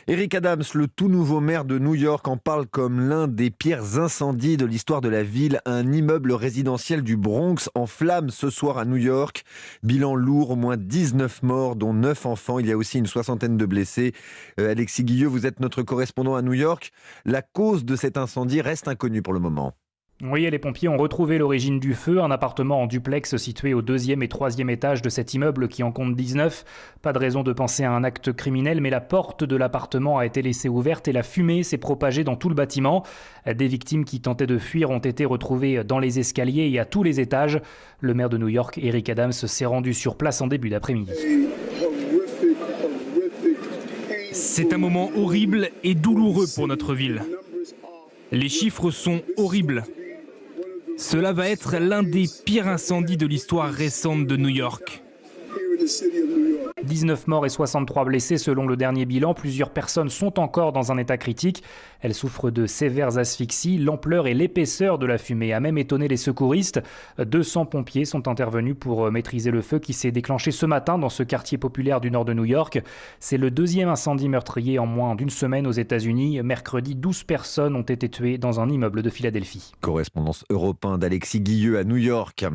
Eric Adams, le tout nouveau maire de New York, en parle comme l'un des pires incendies de l'histoire de la ville. Un immeuble résidentiel du Bronx en flammes ce soir à New York. Bilan lourd, au moins 19 morts, dont 9 enfants. Il y a aussi une soixantaine de blessés. Alexis Guilleux, vous êtes notre correspondant à New York. La cause de cet incendie reste inconnue pour le moment. Oui, et les pompiers ont retrouvé l'origine du feu, un appartement en duplex situé au 2e et 3e étage de cet immeuble qui en compte 19. Pas de raison de penser à un acte criminel, mais la porte de l'appartement a été laissée ouverte et la fumée s'est propagée dans tout le bâtiment. Des victimes qui tentaient de fuir ont été retrouvées dans les escaliers et à tous les étages. Le maire de New York, Eric Adams, s'est rendu sur place en début d'après-midi. C'est un moment horrible et douloureux pour notre ville. Les chiffres sont horribles. Cela va être l'un des pires incendies de l'histoire récente de New York. 19 morts et 63 blessés selon le dernier bilan. Plusieurs personnes sont encore dans un état critique. Elles souffrent de sévères asphyxies. L'ampleur et l'épaisseur de la fumée a même étonné les secouristes. 200 pompiers sont intervenus pour maîtriser le feu qui s'est déclenché ce matin dans ce quartier populaire du nord de New York. C'est le deuxième incendie meurtrier en moins d'une semaine aux États-Unis. Mercredi, 12 personnes ont été tuées dans un immeuble de Philadelphie. Correspondance Europe 1 d'Alexis Guilleux à New York.